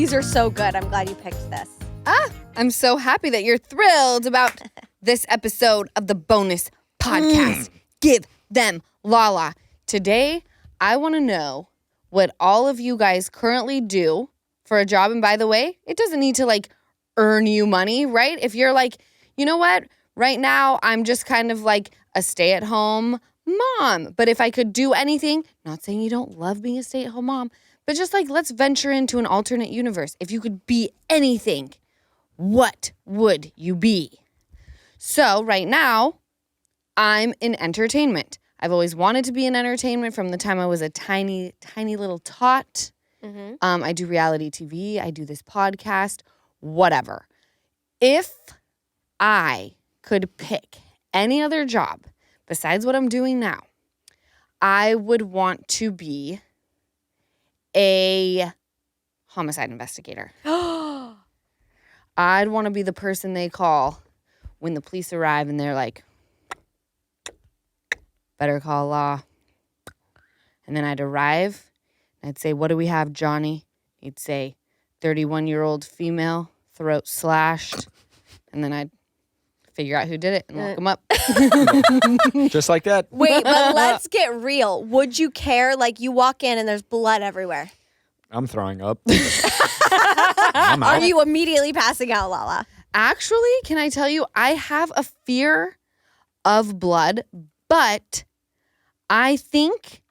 These are so good. I'm glad you picked this. I'm so happy that you're thrilled about this episode of the bonus podcast. Give them Lala. Today, I want to know what all of you guys currently do for a job. And by the way, it doesn't need to like earn you money, right? If you're like, you know what? Right now, I'm just kind of like a stay-at-home mom. But if I could do anything, not saying you don't love being a stay-at-home mom, but just like let's venture into an alternate universe. If you could be anything, what would you be? So right now, I'm in entertainment. I've always wanted to be in entertainment from the time I was a tiny, tiny little tot. I do reality TV. I do this podcast, whatever. If I could pick any other job besides what I'm doing now, I would want to be a homicide investigator. I'd want to be the person they call when the police arrive and they're like, better call law. And then I'd arrive and I'd say, what do we have, Johnny? He'd say, 31-year-old female, throat slashed. And then I'd figure out who did it and lock them up. Just like that. Wait, but let's get real. Would you care? Like you walk in and there's blood everywhere. I'm throwing up. I'm Are out. you immediately passing out, Lala? Actually, can I tell you, I have a fear of blood, but I think,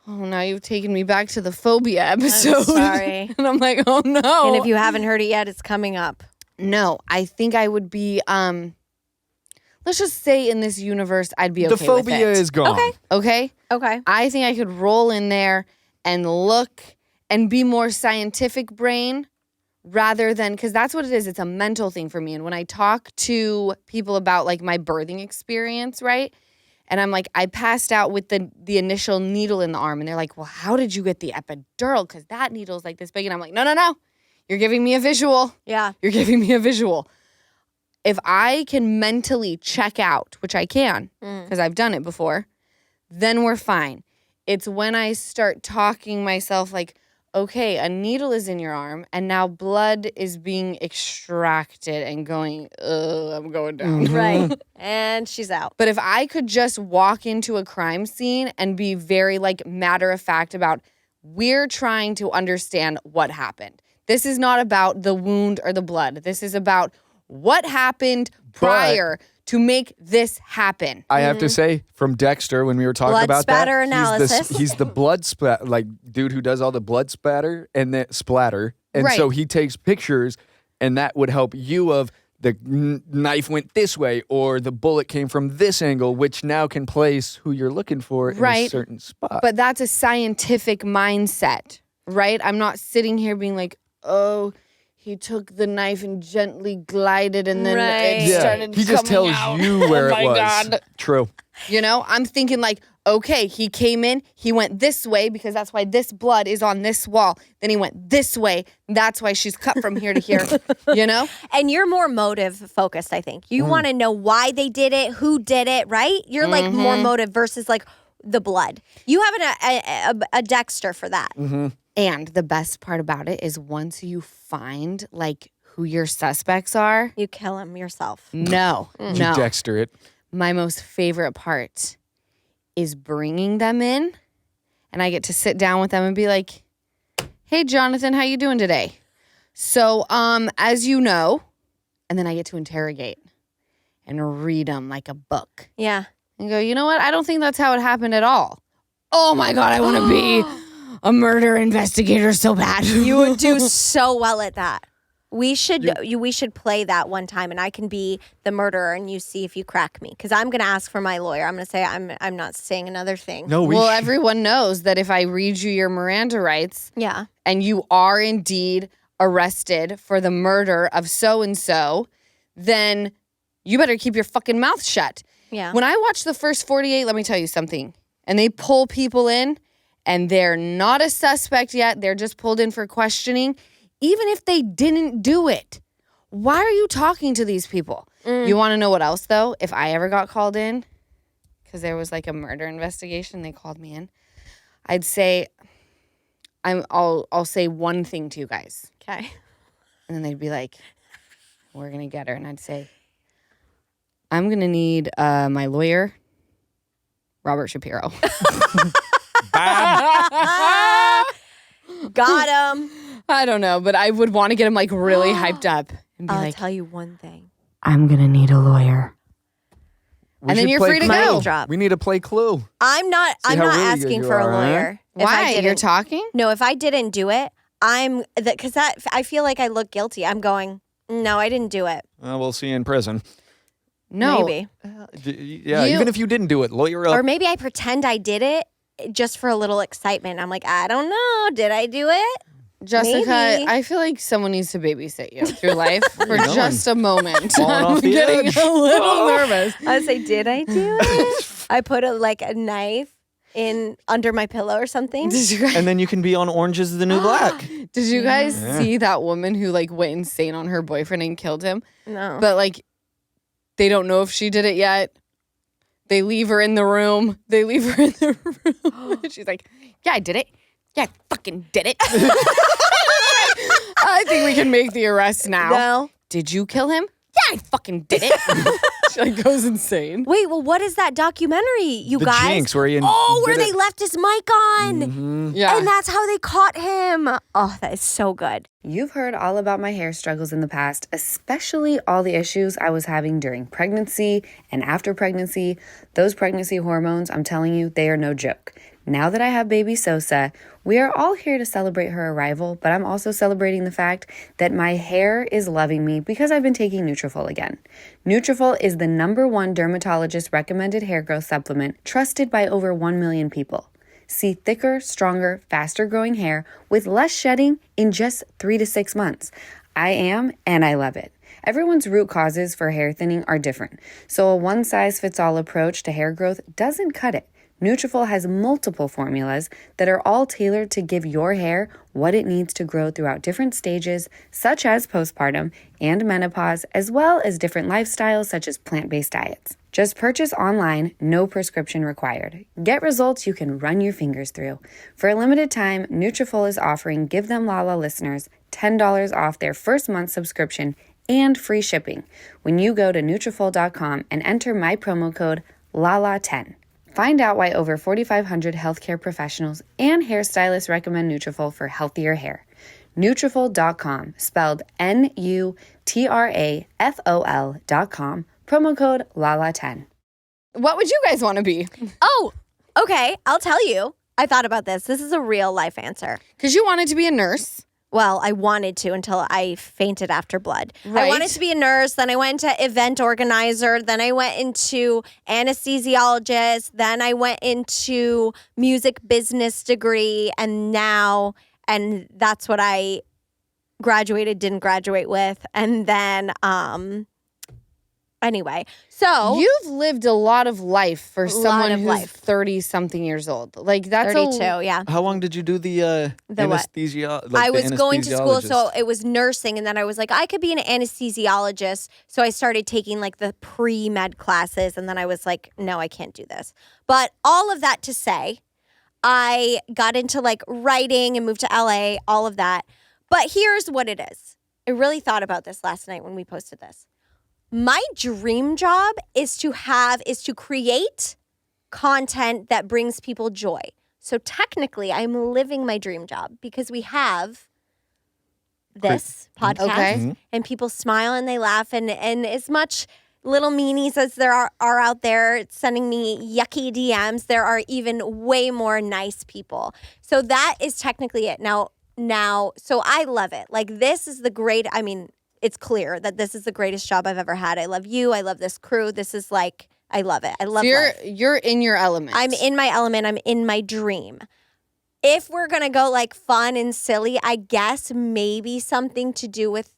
now you've taken me back to the phobia episode. I'm sorry. And I'm like, oh no. And if you haven't heard it yet, it's coming up. No, I think I would be, let's just say in this universe, I'd be okay The phobia with it. is gone. Okay? Okay. I think I could roll in there and look and be more scientific brain rather than, because that's what it is. It's a mental thing for me. And when I talk to people about like my birthing experience, right? And I'm like, I passed out with the initial needle in the arm. And they're like, well, how did you get the epidural? Because that needle's like this big. And I'm like, no. You're giving me a visual. Yeah. You're giving me a visual. If I can mentally check out, which I can, because I've done it before, then we're fine. It's when I start talking myself like, okay, a needle is in your arm, and now blood is being extracted and going, I'm going down. Right. And she's out. But if I could just walk into a crime scene and be very like matter of fact about, we're trying to understand what happened. This is not about the wound or the blood. This is about what happened prior to make this happen. I have to say, from Dexter, when we were talking Blood about spatter that, analysis. he's the blood dude who does all the blood spatter and the splatter. And Right. so he takes pictures, and that would help you of the knife went this way or the bullet came from this angle, which now can place who you're looking for in a Right. certain spot. But that's a scientific mindset, right? I'm not sitting here being like, oh, he took the knife and gently glided and then Right. it started he just coming tells out. you where Oh it was. my God. True. You know, I'm thinking like, okay, he came in, he went this way because that's why this blood is on this wall. Then he went this way. That's why she's cut from here to here, you know? And you're more motive focused, I think. You want to know why they did it, who did it, right? You're like more motive versus like the blood. You have a Dexter for that. And the best part about it is once you find like who your suspects are, You kill him yourself. no. You Dexter it. My most favorite part is bringing them in and I get to sit down with them and be like, hey, Jonathan, how you doing today? So, as you know, and then I get to interrogate and read them like a book Yeah. and go, you know what? I don't think that's how it happened at all. Oh my God, I want to be a murder investigator so bad. You would do so well at that. We should play that one time, and I can be the murderer, and you see if you crack me. Because I'm gonna ask for my lawyer. I'm gonna say I'm not saying another thing. No, Well, everyone knows that if I read you your Miranda rights Yeah. and you are indeed arrested for the murder of so-and-so, then you better keep your fucking mouth shut. Yeah. When I watch the first 48, let me tell you something. And they pull people in and they're not a suspect yet. They're just pulled in for questioning. Even if they didn't do it, why are you talking to these people? You want to know what else, though? If I ever got called in, because there was like a murder investigation, they called me in, I'd say, I'll say one thing to you guys. Okay. And then they'd be like, we're going to get her. And I'd say, I'm going to need my lawyer, Robert Shapiro. Got him. I don't know, but I would want to get him like really hyped up and be I'll like, tell you one thing. I'm going to need a lawyer. We And then should you're play free to Clue. go. Drop. We need to play Clue. I'm not See how really good asking you for a are, huh? lawyer. If I Why? You're didn't- talking? No, if I didn't do it, because I feel like I look guilty. I'm going, no, I didn't do it. We'll see you in prison. No. Maybe. Yeah, even if you didn't do it, lawyer up. Or maybe I pretend I did it just for a little excitement. I'm like, I don't know. Did I do it? Jessica, Maybe. I feel like someone needs to babysit you through life for you going? just a moment. Falling I'm off the getting edge. a little nervous. I would say, did I do it? I put a knife in under my pillow or something. Did you guys, And then you can be on Orange is the New Black. did you guys Yeah. see that woman who like went insane on her boyfriend and killed him? No. But like, they don't know if she did it yet. They leave her in the room. And she's like, yeah, I did it. Yeah, I fucking did it. I think we can make the arrest now. No. Did you kill him? Yeah, I fucking did it. She like goes insane. Wait, well, what is that documentary, you The guys? Jinx, where he where did they it. left his mic on. Yeah. And that's how they caught him. Oh, that is so good. You've heard all about my hair struggles in the past, especially all the issues I was having during pregnancy and after pregnancy. Those pregnancy hormones, I'm telling you, they are no joke. Now that I have baby Sosa, we are all here to celebrate her arrival, but I'm also celebrating the fact that my hair is loving me because I've been taking Nutrafol again. Nutrafol is the #1 dermatologist recommended hair growth supplement trusted by over 1 million people. See thicker, stronger, faster growing hair with less shedding in just 3 to 6 months. I am, and I love it. Everyone's root causes for hair thinning are different, so a one-size-fits-all approach to hair growth doesn't cut it. Nutrafol has multiple formulas that are all tailored to give your hair what it needs to grow throughout different stages, such as postpartum and menopause, as well as different lifestyles such as plant-based diets. Just purchase online, no prescription required. Get results you can run your fingers through. For a limited time, Nutrafol is offering Give Them Lala listeners $10 off their first month subscription and free shipping when you go to Nutrafol.com and enter my promo code LALA10. Find out why over 4,500 healthcare professionals and hairstylists recommend Nutrafol for healthier hair. Nutrafol.com, spelled Nutrafol.com, promo code LALA10. What would you guys want to be? Oh, okay. I'll tell you. I thought about this. This is a real life answer. Because you wanted to be a nurse. Well, I wanted to until I fainted after blood. I Right. wanted to be a nurse. Then I went into event organizer. Then I went into anesthesiologist. Then I went into music business degree. And that's what I didn't graduate with. And then, anyway, so. You've lived a lot of life for someone of who's life. 30-something years old. Like, that's 32, a... yeah. How long did you do the The what? anesthesia? I was going to school, so it was nursing, and then I was like, I could be an anesthesiologist. So I started taking like the pre-med classes, and then I was like, no, I can't do this. But all of that to say, I got into like writing and moved to LA, all of that. But here's what it is. I really thought about this last night when we posted this. My dream job is to create content that brings people joy. So technically, I'm living my dream job because we have this podcast Okay. and people smile and they laugh and as much little meanies as there are out there sending me yucky DMs, there are even way more nice people. So that is technically it. Now, so I love it. Like this is it's clear that this is the greatest job I've ever had. I love you. I love this crew. This is like, I love it. I love life. You're in your element. I'm in my element. I'm in my dream. If we're going to go like fun and silly, I guess maybe something to do with,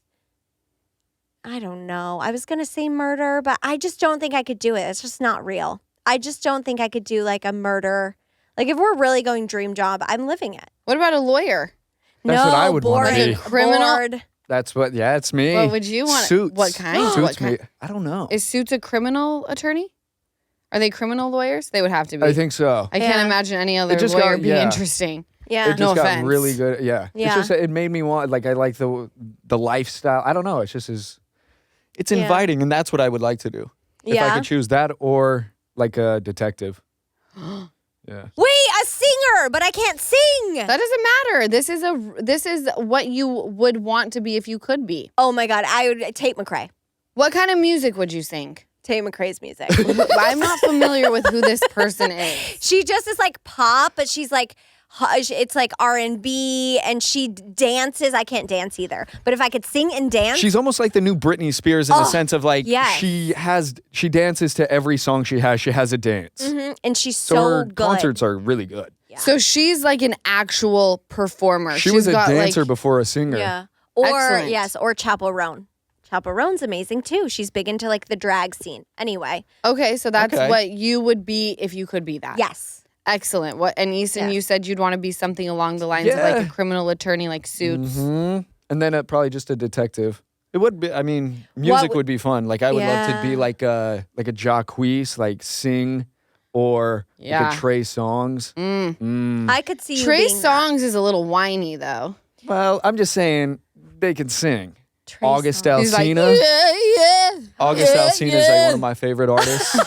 I don't know. I was going to say murder, but I just don't think I could do it. It's just not real. I just don't think I could do like a murder. Like if we're really going dream job, I'm living it. What about a lawyer? That's what I would wanna boring, be. Criminal? bored. That's what. Yeah, it's me. What would you want? Suits. What kind? Suits What kind? me. I don't know. Is Suits a criminal attorney? Are they criminal lawyers? They would have to be. I think so. I can't Yeah. imagine any other just lawyer got- being yeah. interesting. Yeah. It just No got offense. really good. Yeah. Yeah. It's just, it made me want, like, I like the lifestyle. I don't know. It's just it's Yeah. inviting, and that's what I would like to do. If I Yeah. could choose that or like a detective. Yeah. Wait, a singer, but I can't sing. That doesn't matter. This is what you would want to be if you could be. Oh my God, I would Tate McRae. What kind of music would you sing? Tate McRae's music. I'm not familiar with who this person is. She just is like pop, but she's like, it's like R&B, and she dances. I can't dance either. But if I could sing and dance. She's almost like the new Britney Spears in the sense of like yes. she dances to every song she has. She has a dance. And she's So so her good. concerts are really good. So she's like an actual performer. She She's was a got, dancer like, before a singer. Yeah. Or, Excellent. yes, or Chappell Roan. Chappell Roan's amazing too. She's big into like the drag scene. Anyway, Okay, so that's Okay. what you would be if you could be that. yes. Excellent. What? And Easton, Yes. you said you'd want to be something along the lines of like a Yeah. criminal attorney, like Suits. And then probably just a detective. It would be. I mean, music would be fun. Like I would love to be Yeah. like a Jacquees, like sing, or Yeah. like a Trey Songs. I could see you Trey being Songs is a little whiny though. Well, I'm just saying they can sing. Trey August Songz. He's like, Alsina. yeah. August yeah, Alsina is yeah. like one of my favorite artists.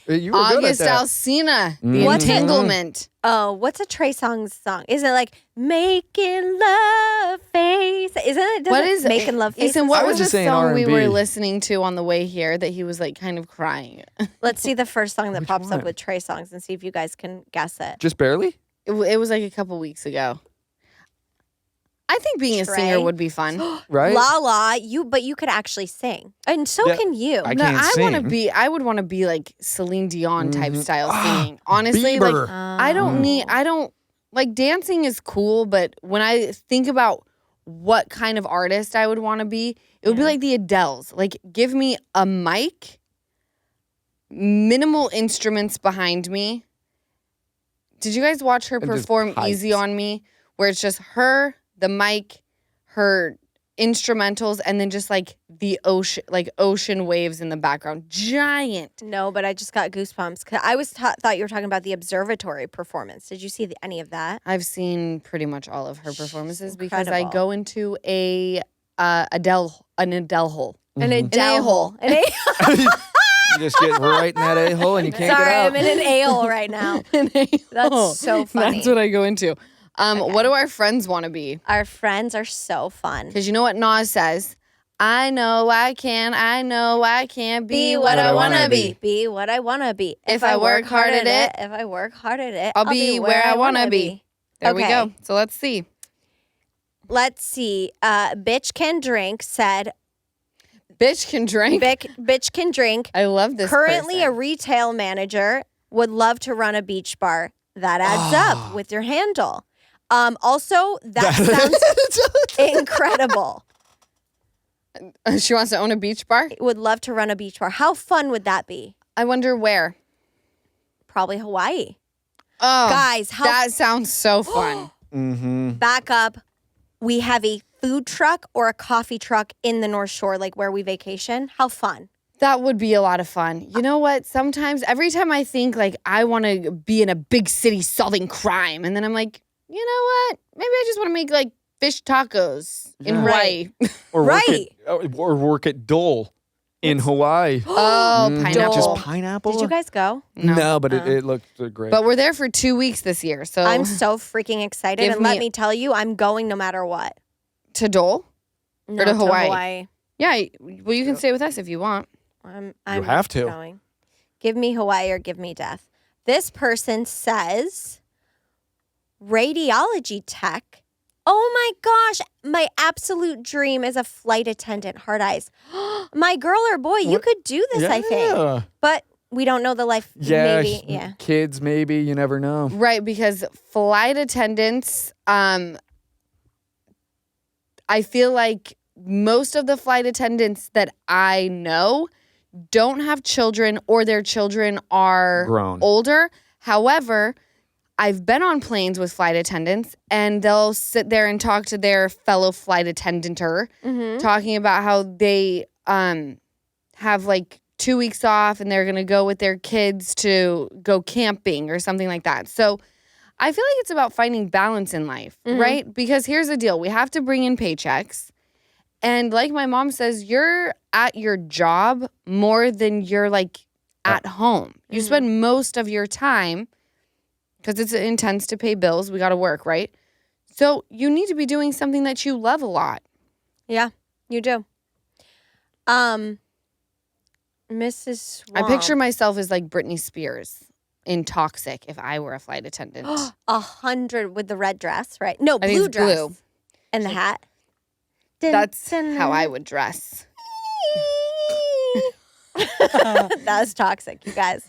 You were good at August that. Alsina, the What's it? entanglement. Oh, what's a Trey Songz song? Is it like Making Love Face? Isn't it? What is Making Love Face? Ethan, what I was was the just saying song we R&B. were listening to on the way here that he was like kind of crying? Let's see the first song that Which pops one? up with Trey Songz and see if you guys can guess it. Just barely. It was like a couple weeks ago. I think being a Trey? singer would be fun. Right. Lala, but you could actually sing, and so Yeah. can you. I No, can't I want to sing. be. I would want to be like Celine Dion type style singing. Honestly, like Bieber. I don't like dancing is cool, but when I think about what kind of artist I would want to be, it would be like the Adeles. Like, give me a mic, minimal instruments behind me. Did you guys watch her And just perform pipes. Easy on Me, where it's just her, the mic, her instrumentals, and then just like the ocean waves in the background. Giant. No, but I just got goosebumps. 'Cause I thought you were talking about the observatory performance. Did you see any of that? I've seen pretty much all of her performances because I incredible. go into an Adele hole. An Mm-hmm. Adele a-hole. An a- You just get right in that a-hole and you can't Sorry, get out. I'm in an ale right now. An a-hole. That's so funny. That's what I go into. What do our friends want to be? Our friends are so fun. Because you know what Nas says? I know I can be what I want to be. Be what I want to be. If I work hard at it, if I work hard at it, I'll be where I want to be. There we Okay. go. So let's see. Let's see. Bitch Can Drink said, Bitch can drink. Bitch Can Drink. I love this. Currently a person. retail manager, would love to run a beach bar. That adds up with your handle. Also, that sounds incredible. She wants to own a beach bar. Would love to run a beach bar. How fun would that be? I wonder where. Probably Hawaii. Oh, Guys, how that sounds so fun. back up. We have a food truck or a coffee truck in the North Shore, like where we vacation. How fun. That would be a lot of fun. You know what? Sometimes, every time I think like I want to be in a big city solving crime, and then I'm like, you know what? Maybe I just want to make like fish tacos in Hawaii. Or Right. work at Dole in Hawaii. Oh, pineapple. Just pineapple? Did you guys go? No, but it looked great. But we're there for 2 weeks this year. So I'm so freaking excited. Give And let me- me tell you, I'm going no matter what. to Dole? No, to Hawaii? Yeah. Well, you can stay with us if you want. I'm have to. Going. Give me Hawaii or give me death. This person says radiology tech. Oh my gosh, my absolute dream is a flight attendant. Hard eyes. My girl or boy, you could do this, I think. But we don't know the life. Yeah, Maybe. Yeah. kids, maybe. You never know. Right, because flight attendants, I feel like most of the flight attendants that I know don't have children or their children are Grown. older. However, I've been on planes with flight attendants and they'll sit there and talk to their fellow flight attendant-er, talking about how they have like 2 weeks off and they're going to go with their kids to go camping or something like that. So I feel like it's about finding balance in life, right? Because here's the deal. We have to bring in paychecks. And like my mom says, you're at your job more than you're like at home. You spend most of your time, because it's intense to pay bills. We got to work, right? So you need to be doing something that you love a lot. Yeah, you do. Mrs. Swamp. I picture myself as like Britney Spears in Toxic if I were a flight attendant. 100 with the red dress, right? No, I think blue it's dress. blue. And the hat. That's how I would dress. That was toxic, you guys.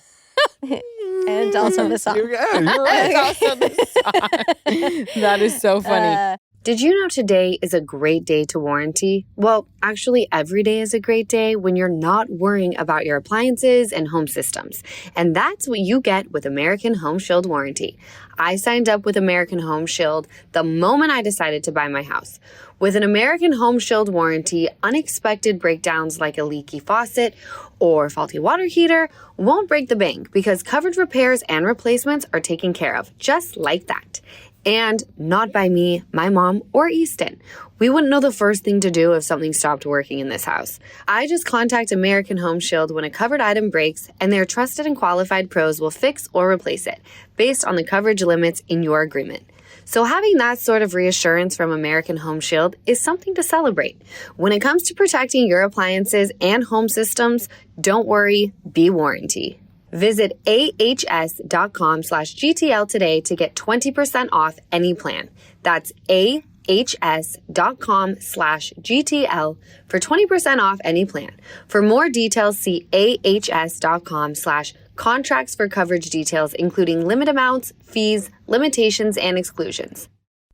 And also the song. You're right. That's also the song. That is so funny. Did you know today is a great day to warranty? Well, actually, every day is a great day when you're not worrying about your appliances and home systems. And that's what you get with American Home Shield Warranty. I signed up with American Home Shield the moment I decided to buy my house. With an American Home Shield warranty, unexpected breakdowns like a leaky faucet or faulty water heater won't break the bank because covered repairs and replacements are taken care of, just like that. And not by me, my mom, or Easton. We wouldn't know the first thing to do if something stopped working in this house. I just contact American Home Shield when a covered item breaks, and their trusted and qualified pros will fix or replace it, based on the coverage limits in your agreement. So having that sort of reassurance from American Home Shield is something to celebrate. When it comes to protecting your appliances and home systems, don't worry, be warranty. Visit ahs.com/GTL today to get 20% off any plan. That's ahs.com/GTL for 20% off any plan. For more details, see ahs.com/contracts for coverage details, including limit amounts, fees, limitations, and exclusions.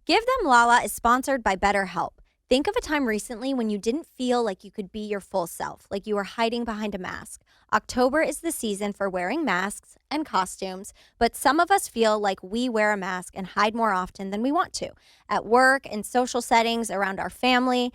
Give Them Lala is sponsored by BetterHelp. Think of a time recently when you didn't feel like you could be your full self, like you were hiding behind a mask. October is the season for wearing masks and costumes, but some of us feel like we wear a mask and hide more often than we want to. At work, in social settings, around our family,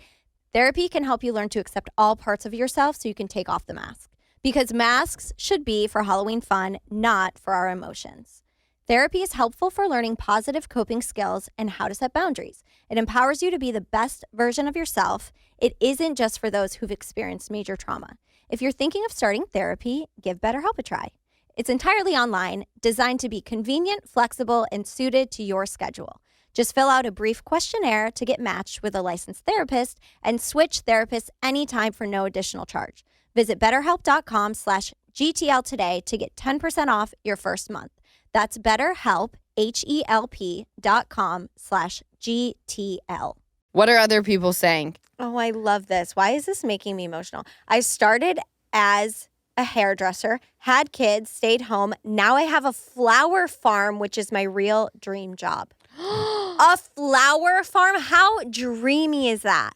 therapy can help you learn to accept all parts of yourself so you can take off the mask. Because masks should be for Halloween fun, not for our emotions. Therapy is helpful for learning positive coping skills and how to set boundaries. It empowers you to be the best version of yourself. It isn't just for those who've experienced major trauma. If you're thinking of starting therapy, give BetterHelp a try. It's entirely online, designed to be convenient, flexible, and suited to your schedule. Just fill out a brief questionnaire to get matched with a licensed therapist and switch therapists anytime for no additional charge. Visit BetterHelp.com/GTL today to get 10% off your first month. That's BetterHelp, HELP.com/GTL. What are other people saying? Oh, I love this. Why is this making me emotional? I started as a hairdresser, had kids, stayed home. Now I have a flower farm, which is my real dream job. A flower farm? How dreamy is that?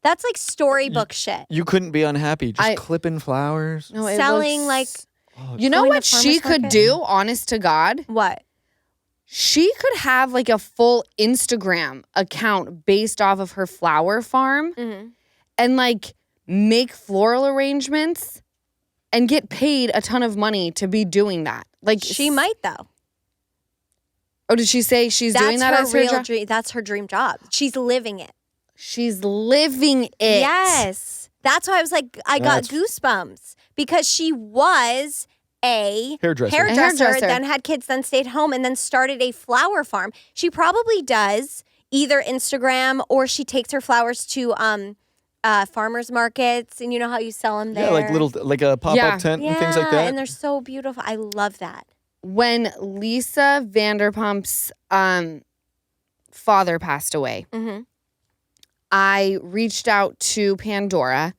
That's like storybook shit. You couldn't be unhappy just clipping flowers. No, Selling like... You know going what to farmers she could market? do, honest to God? What? She could have like a full Instagram account based off of her flower farm and like make floral arrangements and get paid a ton of money to be doing that. Like She might, though. Oh, did she say she's doing that as her real job? dream. That's her dream job. She's living it. She's living it. Yes. That's why I was like, I got goosebumps because she was a hairdresser, then had kids, then stayed home, and then started a flower farm. She probably does either Instagram or she takes her flowers to farmers markets, and you know how you sell them there? Yeah, like a pop-up tent and things like that. And they're so beautiful. I love that. When Lisa Vanderpump's father passed away, I reached out to Pandora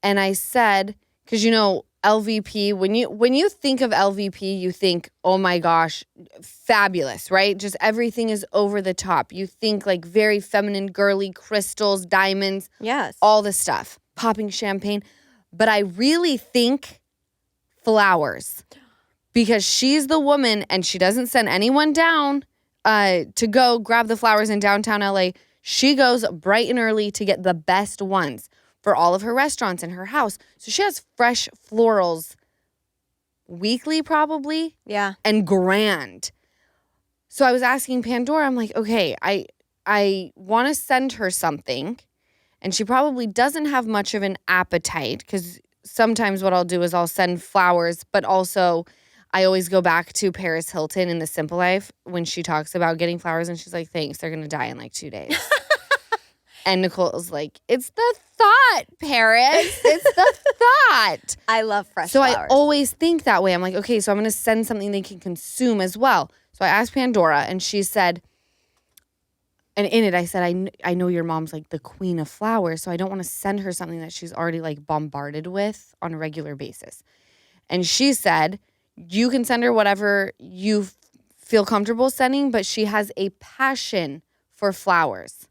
and I said, because you know, LVP, when you think of LVP, you think, oh my gosh, fabulous, right? Just everything is over the top. You think like very feminine, girly, crystals, diamonds, yes, all the stuff, popping champagne. But I really think flowers, because she's the woman and she doesn't send anyone down to go grab the flowers in downtown LA. She goes bright and early to get the best ones for all of her restaurants in her house. So she has fresh florals weekly probably. Yeah. And grand. So I was asking Pandora, I'm like, okay, I want to send her something, and she probably doesn't have much of an appetite because sometimes what I'll do is I'll send flowers, but also I always go back to Paris Hilton in The Simple Life when she talks about getting flowers, and she's like, thanks, they're going to die in like 2 days. And Nicole's like, it's the thought, Paris. It's the thought. I love fresh So flowers. I always think that way. I'm like, okay, so I'm going to send something they can consume as well. So I asked Pandora, and she said, and in it I said, I know your mom's like the queen of flowers, so I don't want to send her something that she's already like bombarded with on a regular basis. And she said, you can send her whatever you feel comfortable sending, but she has a passion for flowers.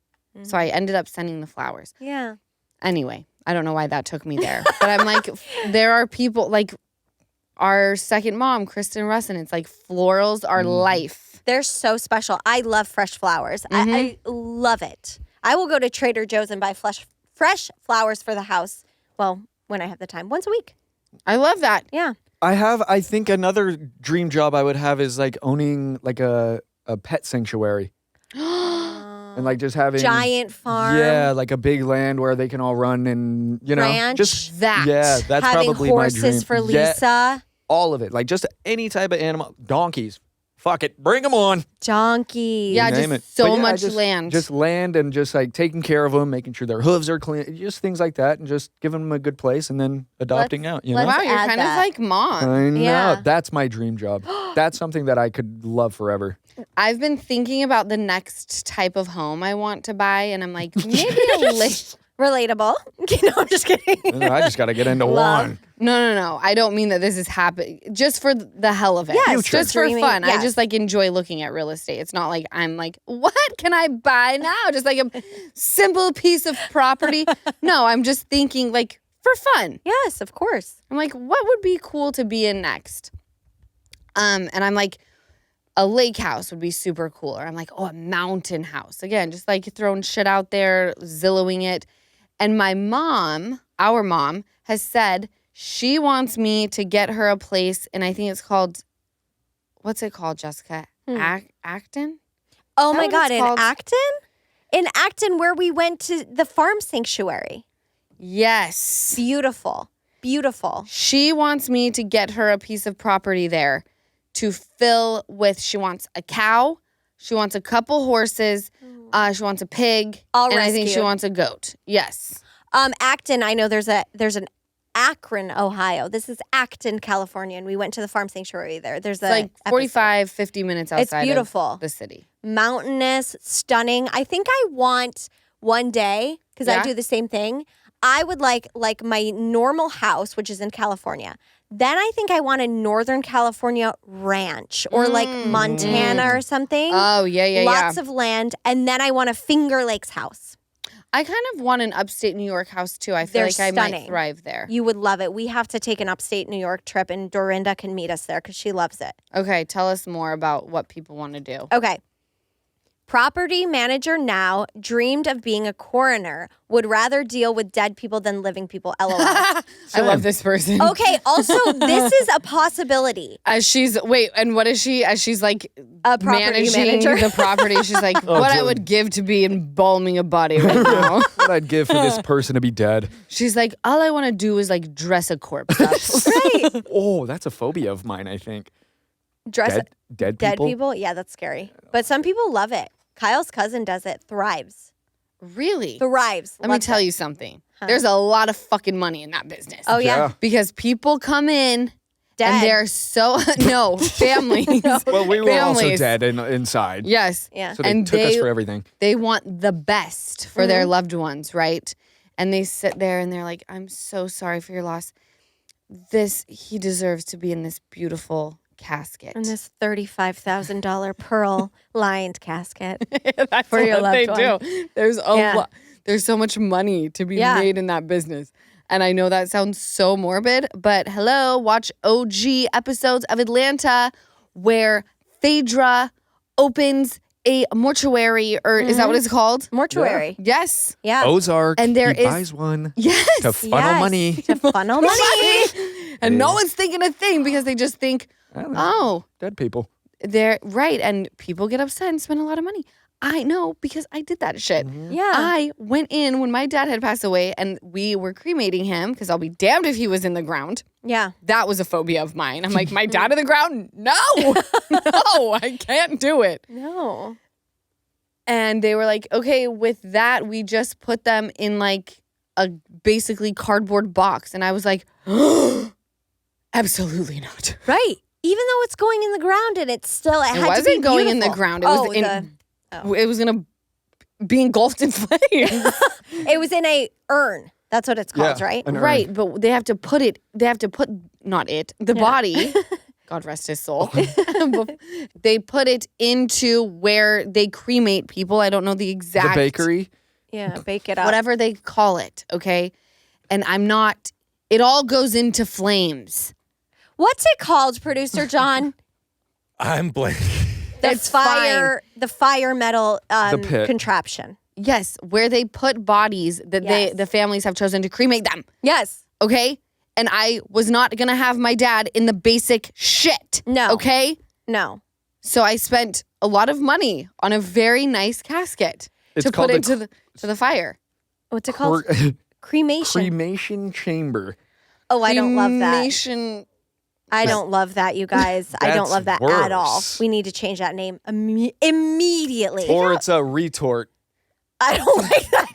So I ended up sending the flowers. Yeah. Anyway, I don't know why that took me there. But I'm like, there are people like our second mom, Kristen Russin. It's like florals are life. They're so special. I love fresh flowers. I love it. I will go to Trader Joe's and buy fresh flowers for the house. Well, when I have the time. Once a week. I love that. Yeah. I think another dream job I would have is like owning like a pet sanctuary. And like just having Giant farm. Yeah, like a big land where they can all run and Ranch. just That. Yeah, that's Having probably horses my dream. for Yeah, Lisa. all of it, like just any type of animal. Donkeys, fuck it, bring them on. Donkey. Yeah, Name just it. so But yeah, much just- land. Just land and just like taking care of them, making sure their hooves are clean, just things like that, and just giving them a good place and then adopting out. You know, let's wow, you're add kind that. of like mom. I know Yeah. that's my dream job. That's something that I could love forever. I've been thinking about the next type of home I want to buy, and I'm like, maybe a Relatable. No, I'm just kidding. I just got to get into Love. one. No. I don't mean that this is happening. Just for the hell of it. Yes, just for dreaming, fun. I yes. just like enjoy looking at real estate. It's not like I'm like, what can I buy now? Just like a simple piece of property. No, I'm just thinking like for fun. Yes, of course. I'm like, what would be cool to be in next? And I'm like, a lake house would be super cool. Or I'm like, oh, a mountain house. Again, just like throwing shit out there, Zillowing it. And my mom, our mom, has said she wants me to get her a place, and I think it's called, what's it called, Jessica? Acton? Oh Is that my what God, it's in called? Acton? In Acton, where we went to the farm sanctuary. Yes. Beautiful. Beautiful. She wants me to get her a piece of property there to fill with, she wants a cow, she wants a couple horses, she wants a pig, All and I think she rescued. wants a goat. Yes. Acton, I know there's an Akron, Ohio. This is Acton, California, and we went to the farm sanctuary there. There's It's like 45, 50 minutes outside beautiful. of the city. Mountainous, stunning. I think I want one day, because Yeah? I do the same thing. I would like my normal house, which is in California. Then I think I want a Northern California ranch or like Montana or something. Oh, yeah. Lots of land. And then I want a Finger Lakes house. I kind of want an upstate New York house too. I feel They're like I might stunning. thrive there. You would love it. We have to take an upstate New York trip, and Dorinda can meet us there because she loves it. Okay, tell us more about what people want to do. Okay. Property manager now, dreamed of being a coroner, would rather deal with dead people than living people. LOL. I love this person. Okay, also, this is a possibility. As she's, wait, and what is she? As she's like A property managing manager. the property, she's like, what I would give to be embalming a body right now. What I'd give for this person to be dead. She's like, all I want to do is like dress a corpse up. Right. Oh, that's a phobia of mine, I think. Dress Dead dead people? Yeah, that's scary. But some people love it. Kyle's cousin does it. Thrives. Really? Thrives. Let me tell you something. There's a lot of fucking money in that business. Oh, yeah. Yeah. Because people come in Dead. and they're so, no, families. Well, we were also Families. dead inside. Yes. Yeah. So they And took us they- for everything. They want the best for their loved ones, right? And they sit there and they're like, I'm so sorry for your loss. He deserves to be in this beautiful casket. And this $35,000 pearl lined casket. That's for your what they loved one. do. There's a Yeah. lot. There's so much money to be Yeah. made in that business. And I know that sounds so morbid, but hello, watch OG episodes of Atlanta where Phaedra opens a mortuary, or is that what it's called? Mortuary. Yes. Yeah. Ozark. And there he is- buys one Yes. to funnel Yes. money. To funnel money. And no one's thinking a thing because they just think, I don't know. oh, Dead people. they're right. And people get upset and spend a lot of money. I know because I did that shit. Yeah. I went in when my dad had passed away and we were cremating him because I'll be damned if he was in the ground. Yeah. That was a phobia of mine. I'm like, my dad in the ground? No, no, I can't do it. No. And they were like, okay, with that, we just put them in like a basically cardboard box. And I was like, absolutely not. Right. Even though it's going in the ground and it's still, it had to be wasn't going in the beautiful. ground. It was it was going to be engulfed in flames. It was in a urn. That's what it's called, Yeah, right? an urn. Right, but they have to put the body, God rest his soul. They put it into where they cremate people. I don't know the exact. The bakery. Yeah, bake it up. Whatever they call it, okay? And it all goes into flames. What's it called, Producer John? I'm blanking. The It's fire metal The pit. contraption. Yes, where they put bodies that Yes. the families have chosen to cremate them, Yes. okay? And I was not going to have my dad in the basic shit. No. Okay? No. So I spent a lot of money on a very nice casket It's to called put into the fire. What's it called? Cremation. Cremation chamber. Oh, I don't love that. Cremation. I don't love that, you guys. I don't That's love that at all. worse. We need to change that name immediately. Or it's a retort. I don't like that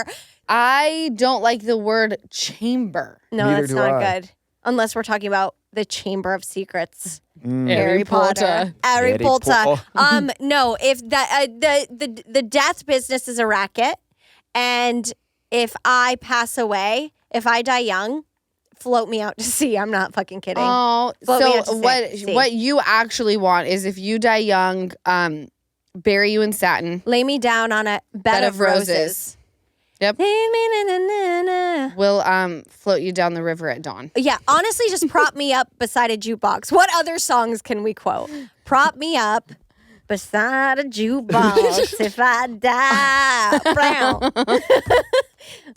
either. I don't like the word chamber. No, Neither that's do not I. good. Unless we're talking about the Chamber of Secrets. Harry Potter. Harry Harry Potter. Potter. No, if the death business is a racket, and if I pass away, if I die young, float me out to sea. I'm not fucking kidding. Oh, Float me out to so sea. what you actually want is if you die young, bury you in satin. Lay me down on a bed of roses. Yep. Yeah, We'll float you down the river at dawn. honestly, just prop me up beside a jukebox. What other songs can we quote? Prop me up beside a jukebox if I die.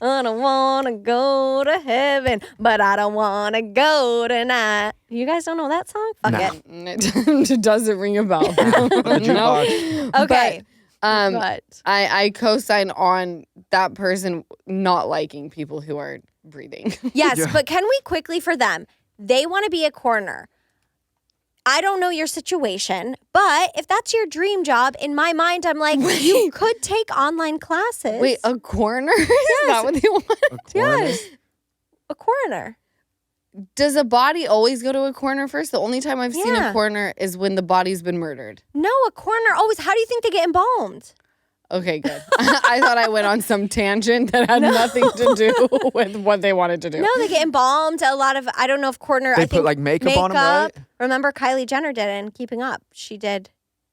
I don't want to go to heaven, but I don't want to go tonight. You guys don't know that song? Fuck No. it. It doesn't ring a bell. The jukebox. Okay. But I co-sign on that person not liking people who are breathing. Yes, Yeah. but can we quickly for them? They want to be a coroner. I don't know your situation, but if that's your dream job, in my mind, I'm like, you could take online classes. Wait, a coroner? Is that what they want? yes, a coroner. Does a body always go to a coroner first? The only time I've seen Yeah. a coroner is when the body's been murdered. No, a coroner always. How do you think they get embalmed? Okay, good. I thought I went on some tangent that had nothing to do with what they wanted to do. No, they get embalmed. A lot of, I don't know if coroner. They I put, think like, makeup on 'em, right? Remember Kylie Jenner did it in Keeping Up. She did.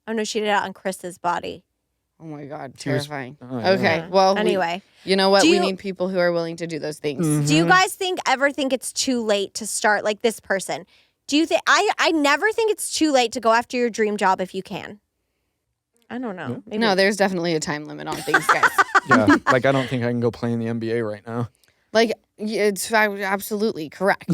Oh no, she did it on Chris's body. Oh my God, She was- terrifying. Oh, yeah. Okay, well, Anyway, you know what? Do We you- need people who are willing to do those things. Mm-hmm. do you guys ever think it's too late to start like this person? Do you think I never think it's too late to go after your dream job if you can. I don't know. Maybe. No, there's definitely a time limit on things, guys. Yeah. Like, I don't think I can go play in the NBA right now. Like, it's absolutely correct.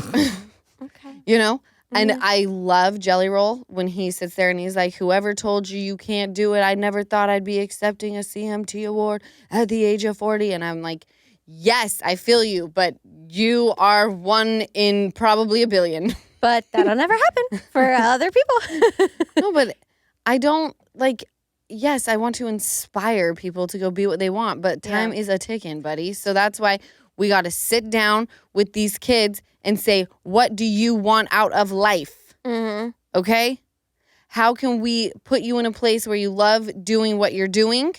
Okay. You know? And I love Jelly Roll when he sits there and he's like, whoever told you you can't do it, I never thought I'd be accepting a CMT award at the age of 40. And I'm like, yes, I feel you, but you are one in probably a billion. But that'll never happen for other people. No, but I don't, like, yes, I want to inspire people to go be what they want, but time is a ticking, buddy. So that's why we got to sit down with these kids and say, what do you want out of life? Mm-hmm. Okay? How can we put you in a place where you love doing what you're doing,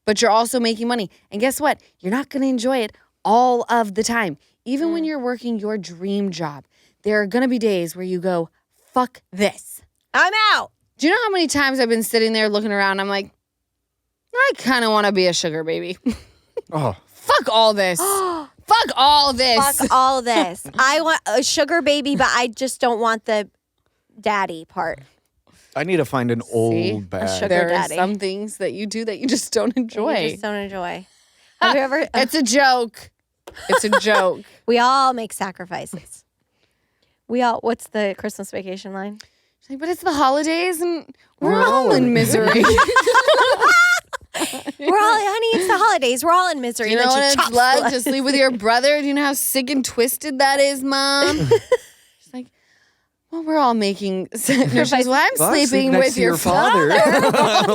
but you're also making money? And guess what? You're not going to enjoy it all of the time. Even when you're working your dream job, there are going to be days where you go, fuck this. I'm out. Do you know how many times I've been sitting there looking around? I'm like, I kind of want to be a sugar baby. Oh, Fuck all this. Fuck all this. Fuck all this. I want a sugar baby, but I just don't want the daddy part. I need to find an old See? bag. sugar There are daddy. some things that you do that you just don't enjoy. You just don't enjoy. Have you ever? It's a joke. It's a joke. We all make sacrifices. We all. What's the Christmas Vacation line? She's like, but it's the holidays and we're all in misery. Honey, it's the holidays. We're all in misery. You know And then what she it's chops like the to sleep with your brother? Do you know how sick and twisted that is, Mom? She's like, well, we're all making sacrifices. Well, I'm sleeping next with to your father.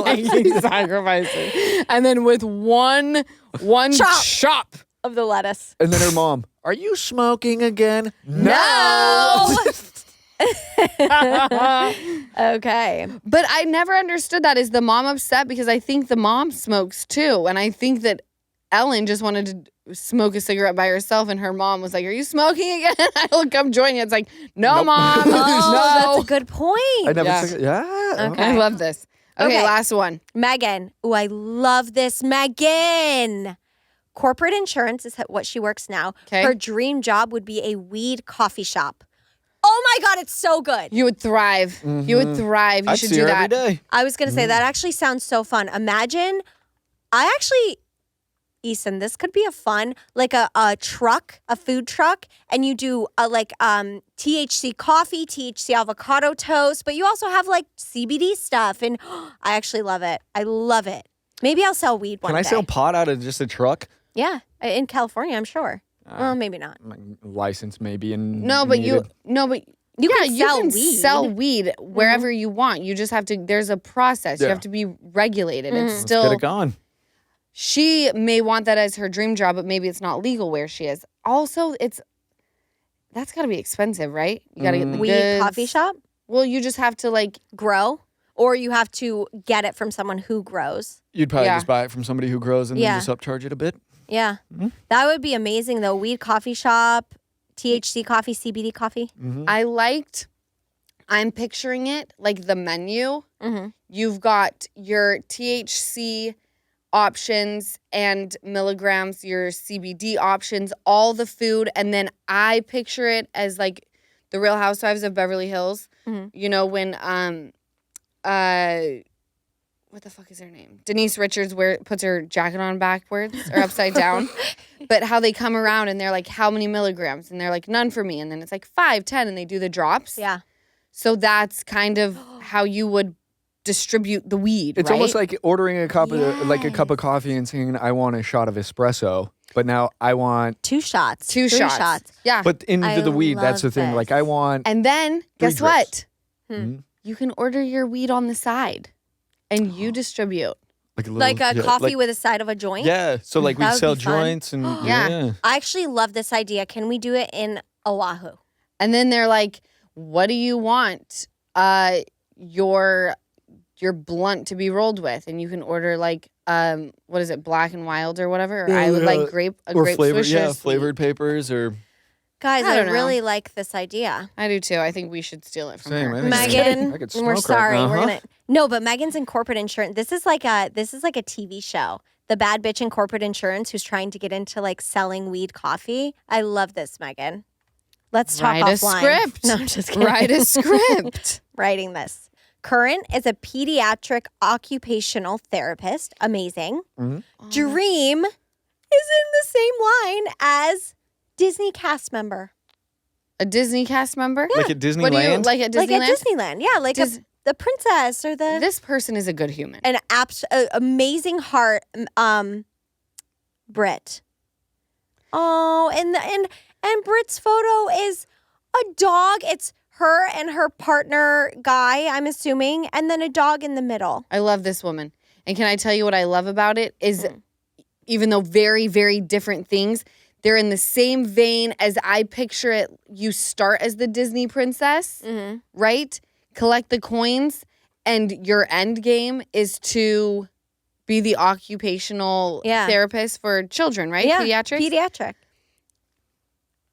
making sacrifices. And then with one chop. of the lettuce. And then her mom, are you smoking again? No. Okay. But I never understood that. Is the mom upset? Because I think the mom smokes too. And I think that Ellen just wanted to smoke a cigarette by herself. And her mom was like, are you smoking again? I'll come join you. It's like, no, Nope. Mom. Oh, no. that's a good point. I never Yeah. took it. Yeah. Okay. I love this. Okay, Okay. last one. Megan. Oh, I love this. Megan. Corporate insurance is what she works now. Okay. Her dream job would be a weed coffee shop. Oh my God, it's so good. You would thrive. You would thrive. You I'd should see do her that. every day. I was going to say that actually sounds so fun. Imagine, Eason, this could be a fun, like a truck, a food truck, and you do THC coffee, THC avocado toast, but you also have like CBD stuff, and I actually love it. I love it. Maybe I'll sell weed one Can I day. sell pot out of just a truck? Yeah, in California, I'm sure. Well, maybe not. License maybe and You can sell weed wherever you want. You just have to, there's a process. You Yeah. have to be regulated. It's Let's still, get it going. she may want that as her dream job, but maybe it's not legal where she is. Also, that's got to be expensive, right? You got to get the Weed goods. coffee shop, Well, you just have to like, grow, or you have to get it from someone who grows. You'd probably Yeah. just buy it from somebody who grows and Yeah. then just upcharge it a bit. Yeah, that would be amazing though. Weed coffee shop, THC coffee, CBD coffee. I'm picturing it like the menu. Mm-hmm. You've got your THC options and milligrams, your CBD options, all the food. And then I picture it as like the Real Housewives of Beverly Hills. You know, when, what the fuck is her name? Denise Richards puts her jacket on backwards or upside down. But how they come around and they're like, how many milligrams? And they're like, none for me. And then it's like 5, 10, and they do the drops. Yeah. So that's kind of how you would distribute the weed. It's right? almost like ordering a cup of coffee and saying, I want a shot of espresso. But now I want 2 shots. Two 3 shots. Yeah. But into I the weed, that's the love thing. this. Like I want And then guess drips. what? You can order your weed on the side and you distribute. like a little, Like a coffee like- with a side of a joint. Yeah. So like we That would sell be fun. joints and Yeah. I actually love this idea. Can we do it in Oahu? And then they're like, what do you want your blunt to be rolled with? And you can order like what is it, Black and Wild or whatever. Or I would like grape flavored, Swisher sweet. flavored papers or Guys, I I don't know. really like this idea. I do too. I think we should steal it from Same, her. I think it's- Megan, I could we're smoke right sorry. now, We're huh? gonna no, but Megan's in corporate insurance. This is like a TV show. The bad bitch in corporate insurance who's trying to get into like selling weed coffee. I love this, Megan. Let's talk Write a offline. script. No, I'm just kidding. Write a script. Writing this. Current is a pediatric occupational therapist. Amazing. Dream is in the same line as Disney cast member. A Disney cast member? like at Disneyland. What do you like at Disneyland? Like at Disneyland. Yeah, like the princess or the This person is a good human. an amazing heart Brit. Oh, and Brit's photo is a dog. It's her and her partner guy, I'm assuming, and then a dog in the middle. I love this woman. And can I tell you what I love about it is even though very, very different things, they're in the same vein as I picture it. You start as the Disney princess, right? Collect the coins, and your end game is to be the occupational therapist for children, right? Yeah, Pediatrics? pediatric.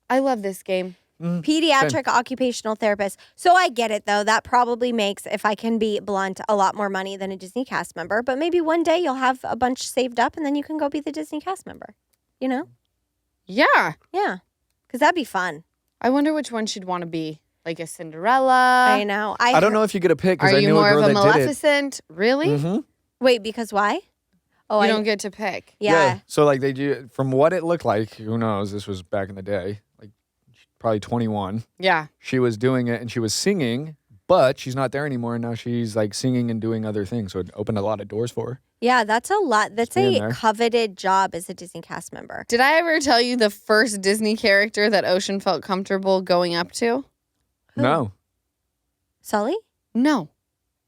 I love this game. Pediatric occupational therapist. So I get it though. That probably makes, if I can be blunt, a lot more money than a Disney cast member. But maybe one day you'll have a bunch saved up and then you can go be the Disney cast member. You know? Yeah. Yeah. Because that'd be fun. I wonder which one she'd want to be. Like a Cinderella. I know. I don't know if you get a pick because Are I you knew more a of girl a that did it. Maleficent? Really? Wait, because why? Oh, You don't get to pick. Yeah. So like they do from what it looked like. Who knows? This was back in the day. Like probably 21. Yeah. She was doing it and she was singing, but she's not there anymore, and now she's like singing and doing other things. So it opened a lot of doors for her. Yeah, that's a lot. That's Being a there. coveted job as a Disney cast member. Did I ever tell you the first Disney character that Ocean felt comfortable going up to? Who? No. Sully? No.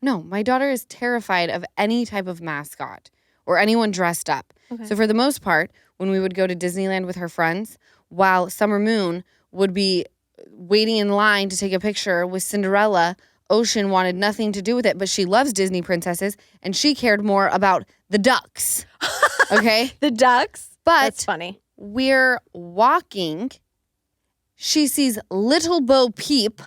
My daughter is terrified of any type of mascot or anyone dressed up. Okay. So for the most part, when we would go to Disneyland with her friends, while Summer Moon would be waiting in line to take a picture with Cinderella, Ocean wanted nothing to do with it, but she loves Disney princesses, and she cared more about the ducks. Okay? The ducks? But That's funny. we're walking. She sees Little Bo Peep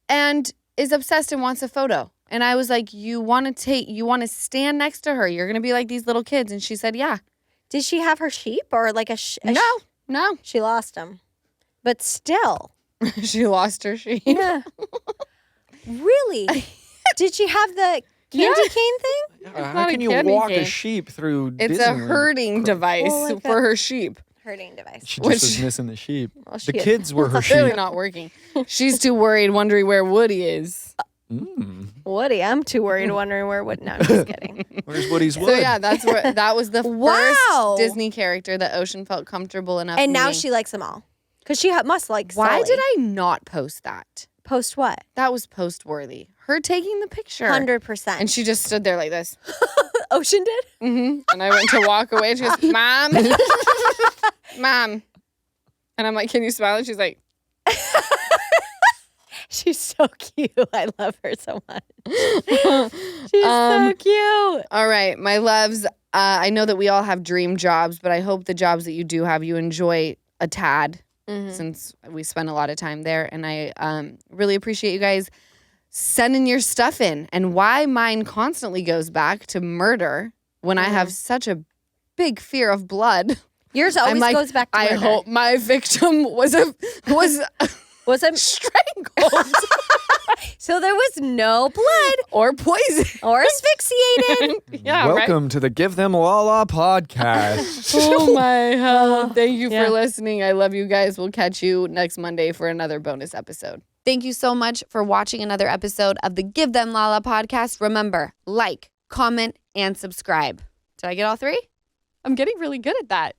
and is obsessed and wants a photo. And I was like, you want to stand next to her. You're going to be like these little kids. And she said, yeah. Did she have her sheep or like No. She lost them. But still. She lost her sheep. Yeah. Really? Did she have the candy cane thing? How not a can you candy walk cane. a sheep through It's a Disneyland? herding device Well, like for her sheep. Herding device. She just was missing the sheep. Well, she The had- kids were her Really sheep. not working. She's too worried, wondering where Woody is. Woody, I'm too worried wondering where Woody. No, I'm just kidding. Where's Woody's wood? So yeah, that was the Wow. first Disney character that Ocean felt comfortable enough. And now meeting. she likes them all. Because she must like Why Sully. did I not post that? Post what? That was post worthy. Her taking the picture. 100%. And she just stood there like this. Ocean did? And I went to walk away. And she goes, Mom. Mom. And I'm like, can you smile? And she's like, She's so cute. I love her so much. She's so cute. all right, my loves. I know that we all have dream jobs, but I hope the jobs that you do have, you enjoy a tad since we spend a lot of time there. And I really appreciate you guys sending your stuff in. And why mine constantly goes back to murder when I have such a big fear of blood. Yours I'm always like, goes back to I murder. hope my victim was Was it? strangled So there was no blood or poison. or asphyxiated. Yeah, right. Welcome to the Give Them Lala podcast. Oh my hell. Thank you Yeah. for listening. I love you guys. We'll catch you next Monday for another bonus episode. Thank you so much for watching another episode of the Give Them Lala podcast. Remember, like, comment, and subscribe. Did I get all three? I'm getting really good at that.